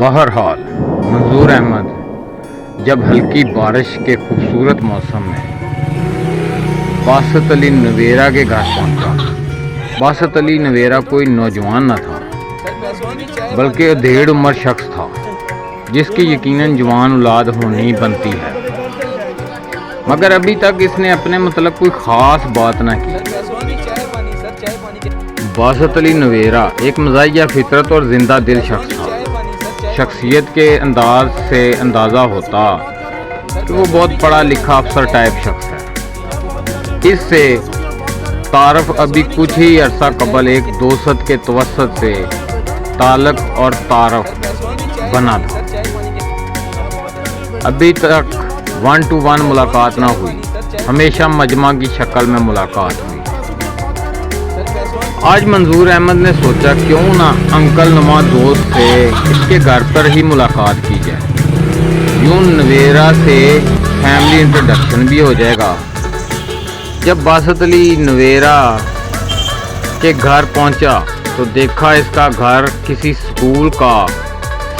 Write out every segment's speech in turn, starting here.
बहरहाल मंजूर अहमद जब हल्की बारिश के खूबसूरत मौसम में बासत अली नवेरा के घर पहुंचा। बासत अली नवेरा कोई नौजवान न था, बल्कि अधेड़ उम्र शख्स था जिसकी यकीनन जवान औलाद होनी बनती है, मगर अभी तक इसने अपने मतलब कोई ख़ास बात न की। बासत अली नवेरा एक मज़ाहिया फितरत और ज़िंदा दिल शख्स था। शख्सियत के अंदाज से अंदाज़ा होता कि वो बहुत पढ़ा लिखा अफसर टाइप शख्स है। इससे तारफ़ अभी कुछ ही अरसा कबल एक दोस्त के तवस्सुत से ताल्लुक़ और तारफ़ बना था। अभी तक 1 to 1 मुलाकात ना हुई, हमेशा मजमा की शक्ल में मुलाकात हुई। आज मंजूर अहमद ने सोचा क्यों ना अंकल नुमा दोस्त से इसके घर पर ही मुलाकात की जाए, यूं नवेरा से फैमिली इंट्रोडक्शन भी हो जाएगा। जब बासत अली नवेरा के घर पहुंचा तो देखा इसका घर किसी स्कूल का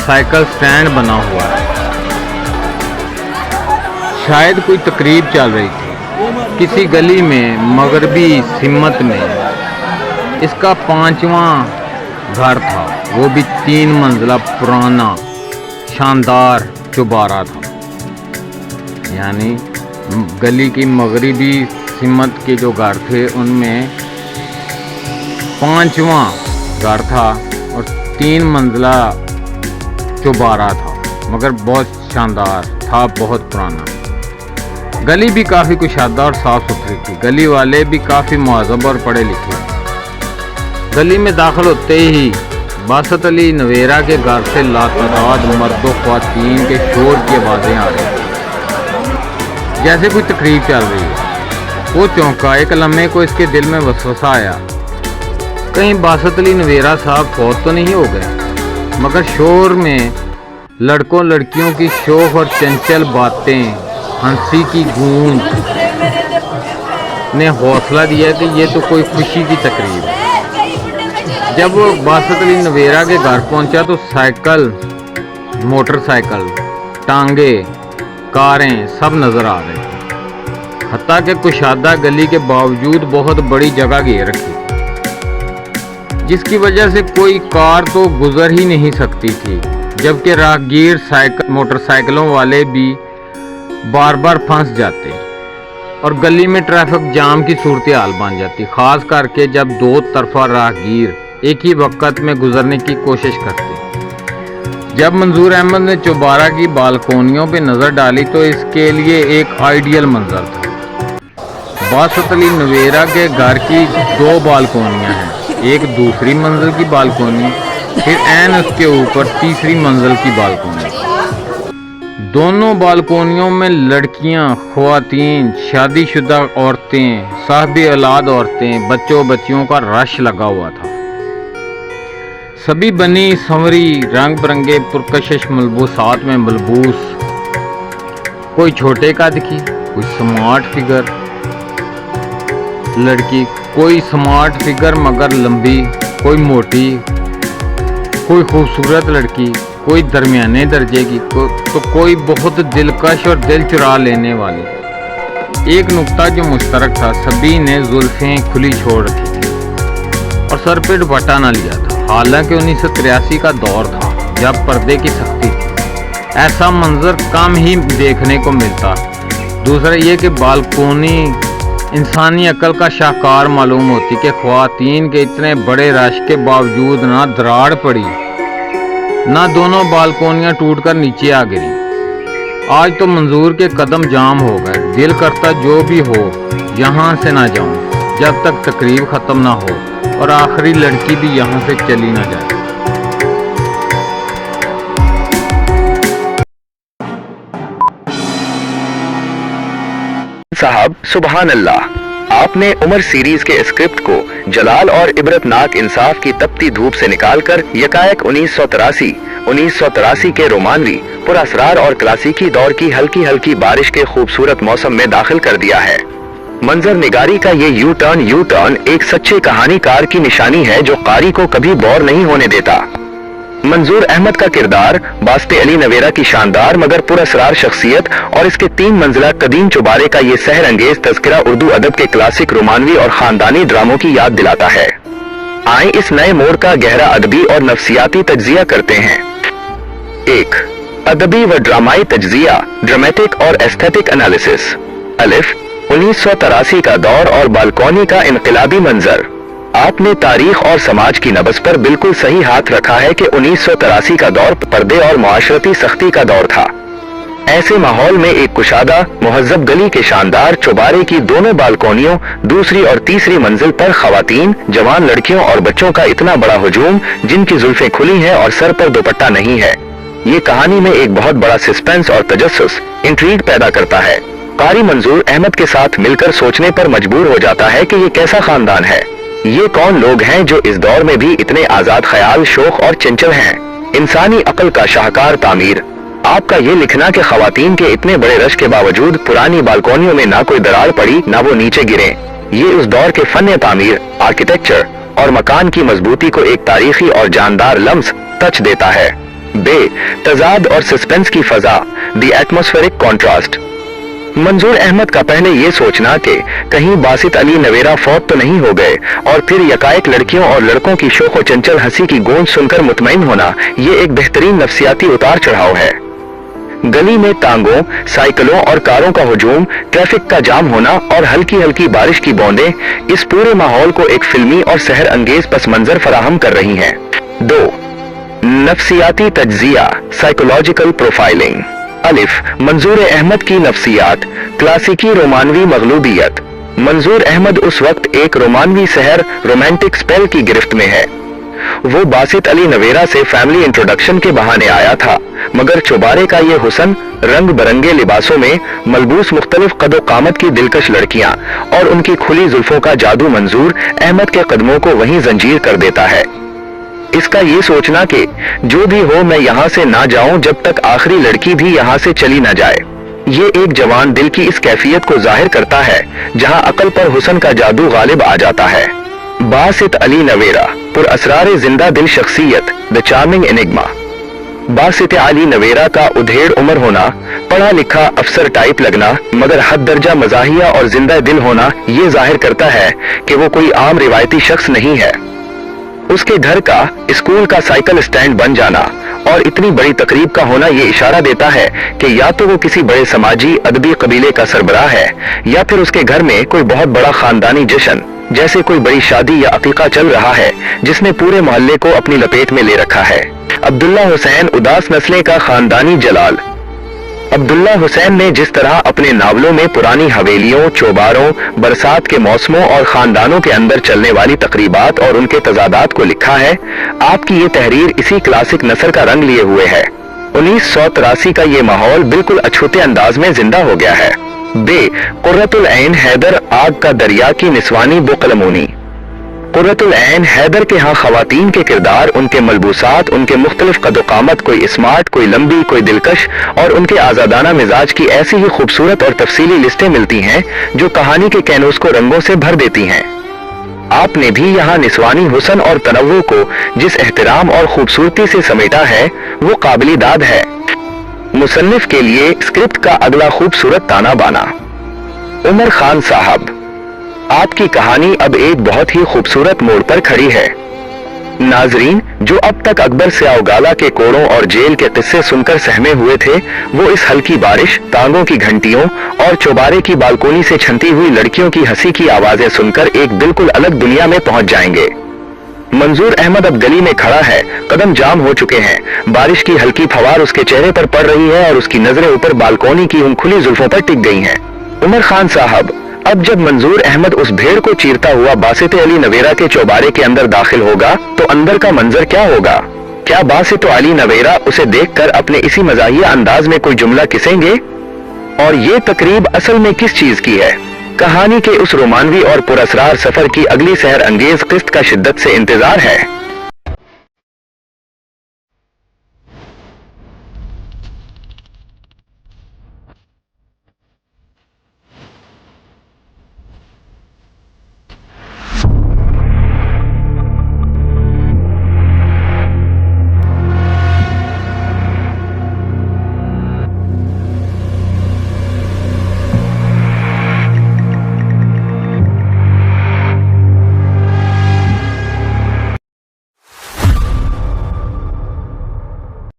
साइकिल स्टैंड बना हुआ है। शायद कोई तकरीब चल रही थी किसी गली में मगरबी सिमत में। इसका 5वां घर था, वो भी 3 मंजिला पुराना शानदार चौबारा था। यानी गली की मगरबी सिमत के जो घर थे उनमें 5वां घर था और 3 मंजिला चौबारा था, मगर बहुत शानदार था, बहुत पुराना। गली भी काफ़ी कुशादा और साफ़ सुथरी थी। गली वाले भी काफ़ी मुहज़्ज़ब और पढ़े लिखे। गली में दाखिल होते ही बासत अली नवेरा के घर से लातादाद मर्दों ख्वातीन के शोर की आवाज़ें आ रही थी, जैसे कोई तकरीब चल रही है। वो चौंका। एक लम्हे को इसके दिल में वसवसा आया, कहीं बासत अली नवेरा साहब फौत तो नहीं हो गए। मगर शोर में लड़कों लड़कियों की शौक और चंचल बातें, हंसी की गूंज ने हौसला दिया कि ये तो कोई खुशी की तकरीब है। जब वो बासत अली नवेरा के घर पहुंचा तो साइकिल, मोटरसाइकिल, टांगे, कारें सब नज़र आ रही थी। हत्ता कि कुशादा गली के बावजूद बहुत बड़ी जगह घेर रखी, जिसकी वजह से कोई कार तो गुजर ही नहीं सकती थी, जबकि राहगीर साइकिल मोटरसाइकिलों वाले भी बार बार फंस जाते और गली में ट्रैफिक जाम की सूरत हाल बन जाती, खास करके जब 2 तरफा राहगीर एक ही वक्त में गुजरने की कोशिश करते। जब मंजूर अहमद ने चौबारा की बालकोनियों पे नज़र डाली तो इसके लिए एक आइडियल मंजर था। बासत अली नवेरा के घर की 2 बालकोनियां हैं, एक दूसरी मंजिल की बालकोनी, फिर ऐन उसके ऊपर तीसरी मंजिल की बालकोनी। दोनों बालकोनियों में लड़कियां, ख्वातीन, शादीशुदा औरतें, साहिब औलाद औरतें, बच्चों बच्चियों का रश लगा हुआ था। सभी बनी संवरी रंग बिरंगे पुरकशिश मलबूसात में मलबूस, कोई छोटे कद की, कोई स्मार्ट फिगर लड़की, कोई स्मार्ट फिगर मगर लंबी, कोई मोटी, कोई खूबसूरत लड़की, कोई दरमियाने दर्जे की, तो कोई बहुत दिलकश और दिल चुरा लेने वाली। एक नुक्ता जो मुश्तरक था, सभी ने जुल्फें खुली छोड़ रखी थी और सर पे दुपट्टा ना लिया था। हालांकि 1983 का दौर था जब पर्दे की सख्ती थी, ऐसा मंजर कम ही देखने को मिलता। दूसरा ये कि बालकोनी इंसानी अक्ल का शाहकार मालूम होती कि ख्वातीन के इतने बड़े रश के बावजूद ना दराड़ पड़ी, ना दोनों बालकोनियां टूटकर नीचे आ गिरी। आज तो मंजूर के कदम जाम हो गए। दिल करता जो भी हो यहाँ से ना जाऊं जब तक तकरीब ख़त्म ना हो और आखिरी लड़की भी यहाँ से चली ना जाए। साहब सुबहान अल्लाह, आपने उमर सीरीज के स्क्रिप्ट को जलाल और इबरतनाक इंसाफ की तपती धूप से निकालकर यकायक 1983 के रोमानवी, पुरअसरार और क्लासिकी दौर की हल्की हल्की बारिश के खूबसूरत मौसम में दाखिल कर दिया है। मंजर निगारी का ये यू टर्न एक सच्चे कहानीकार की निशानी है जो कारी को कभी बोर नहीं होने देता। मंजूर अहमद का किरदार बासित अली नवेरा की शानदार मगर पुरअसरार शख्सियत और इसके 3 मंजिला कदीम चौबारे का ये सहर अंगेज तज़किरा उर्दू अदब के क्लासिक रोमानवी और खानदानी ड्रामों की याद दिलाता है। आए इस नए मोड़ का गहरा अदबी और नफ्सियाती तज्जिया करते हैं। 1. अदबी व ड्रामाई तज्जिया, ड्रामेटिक और एस्थेटिक एनालिसिस। अलिफ 1983 का दौर और बालकोनी का इनकलाबी मंजर। आपने तारीख और समाज की नब्ज़ पर बिल्कुल सही हाथ रखा है कि 1983 का दौर पर्दे और मुआशरती सख्ती का दौर था। ऐसे माहौल में एक कुशादा मुहज़्ज़ब गली के शानदार चौबारे की दोनों बालकोनियों, दूसरी और तीसरी मंजिल पर खवातीन, जवान लड़कियों और बच्चों का इतना बड़ा हुजूम जिनकी जुल्फें खुली हैं और सर पर दुपट्टा नहीं है, ये कहानी में एक बहुत बड़ा सस्पेंस और तजस्सुस, इंट्रीग पैदा करता है। कारी मंजूर अहमद के साथ मिलकर सोचने पर मजबूर हो जाता है कि ये कैसा खानदान है, ये कौन लोग हैं जो इस दौर में भी इतने आजाद ख्याल, शौक और चंचल हैं। इंसानी अक्ल का शाहकार तामीर। आपका ये लिखना कि खवातीन के इतने बड़े रश के बावजूद पुरानी बालकोनियों में ना कोई दरार पड़ी ना वो नीचे गिरे, ये उस दौर के फन तामीर, आर्किटेक्चर और मकान की मजबूती को एक तारीखी और जानदार लम्स टच देता है। बे तजाद और सस्पेंस की फजा, द एटमॉस्फेरिक कॉन्ट्रास्ट। मंजूर अहमद का पहले ये सोचना कि कहीं बासित अली नवेरा फौत तो नहीं हो गए और फिर यकायक लड़कियों और लड़कों की शोख व चंचल हंसी की गूंज सुनकर मुतमईन होना, ये एक बेहतरीन नफ्सियाती उतार चढ़ाव है। गली में टांगों, साइकिलों और कारों का हुजूम, ट्रैफिक का जाम होना और हल्की हल्की बारिश की बूंदें इस पूरे माहौल को एक फिल्मी और सहर अंगेज पस मंजर फराहम कर रही हैं। 2. नफ्सियाती तज्जिया, साइकोलॉजिकल प्रोफाइलिंग। अलिफ मंजूर अहमद की नफ्सियात, क्लासिकी रोमानवी मगलूबियत। मंजूर अहमद उस वक्त एक रोमानवी सहर, रोमांटिक स्पेल की गिरफ्त में है। वो बासित अली नवेरा से फैमिली इंट्रोडक्शन के बहाने आया था, मगर चौबारे का ये हुस्न, रंग बरंगे लिबासों में मलबूस मुख्तलिफ कदो कामत की दिलकश लड़कियां और उनकी खुली जुल्फों का जादू मंजूर अहमद के कदमों को वहीं जंजीर कर देता है। इसका ये सोचना कि जो भी हो मैं यहाँ से ना जाऊं जब तक आखिरी लड़की भी यहाँ से चली ना जाए, ये एक जवान दिल की इस कैफियत को जाहिर करता है जहाँ अकल पर हुस्न का जादू गालिब आ जाता है। बासित अली नवेरा, पुरअसरार जिंदा दिल शख्सियत, the charming enigma. Basit Ali Navera का उधेड़ उम्र होना, पढ़ा लिखा अफसर टाइप लगना, मगर हद दर्जा मजाहिया और जिंदा दिल होना ये जाहिर करता है कि वो कोई आम रिवायती शख्स नहीं है। उसके घर का, स्कूल का साइकिल स्टैंड बन जाना और इतनी बड़ी तकरीब का होना ये इशारा देता है कि या तो वो किसी बड़े समाजी अदबी कबीले का सरबराह है या फिर उसके घर में कोई बहुत बड़ा खानदानी जश्न, जैसे कोई बड़ी शादी या अकीका चल रहा है जिसने पूरे मोहल्ले को अपनी लपेट में ले रखा है। अब्दुल्ला हुसैन उदास नस्ले का खानदानी जलाल। अब्दुल्ला हुसैन ने जिस तरह अपने नावलों में पुरानी हवेलियों, चौबारों, बरसात के मौसमों और खानदानों के अंदर चलने वाली तकरीबात और उनके तजादात को लिखा है, आपकी ये तहरीर इसी क्लासिक नसर का रंग लिए हुए है। 1983 का ये माहौल बिल्कुल अछूते अंदाज में जिंदा हो गया है। बे कुर्रतुल ऐन हैदर, आग का दरिया की निस्वानी बुकलमूनी। कुर्रतुल ऐन हैदर के यहाँ खवातीन के किरदार, उनके मलबूसात, उनके मुख्तलिफ कदोकामत, कोई स्मार्ट, कोई लंबी, कोई दिलकश और उनके आजादाना मिजाज की ऐसी ही खूबसूरत और तफसीली लिस्टें मिलती हैं जो कहानी के कैनवस को रंगों से भर देती हैं। आपने भी यहाँ निस्वानी हुस्न और तनव्वु को जिस एहतराम और खूबसूरती से समेटा है वो काबिल दाद है। मुसन्निफ के लिए स्क्रिप्ट का अगला खूबसूरत ताना बाना। उमर खान साहब, आपकी कहानी अब एक बहुत ही खूबसूरत मोड़ पर खड़ी है। नाजरीन जो अब तक अकबर स्याउगाला के कोड़ों और जेल के किस्से सुनकर सहमे हुए थे, वो इस हल्की बारिश, टांगों की घंटियों और चौबारे की बालकोनी से छनती हुई लड़कियों की हंसी की आवाजें सुनकर एक बिल्कुल अलग दुनिया में पहुंच जाएंगे। मंजूर अहमद अब गली में खड़ा है, कदम जाम हो चुके हैं, बारिश की हल्की फवार उसके चेहरे पर पड़ रही है और उसकी नजरें ऊपर बालकोनी की उन खुली जुल्फों पर टिक गई हैं। उमर खान साहब, अब जब मंजूर अहमद उस भेड़ को चीरता हुआ बासित अली नवेरा के चौबारे के अंदर दाखिल होगा तो अंदर का मंजर क्या होगा? क्या बासित अली नवेरा उसे देखकर अपने इसी मजाहिया अंदाज में कोई जुमला किसेंगे? और ये तकरीब असल में किस चीज की है? कहानी के उस रोमानवी और पुरअसरार सफर की अगली सहर अंगेज किस्त का शिद्दत से इंतजार है।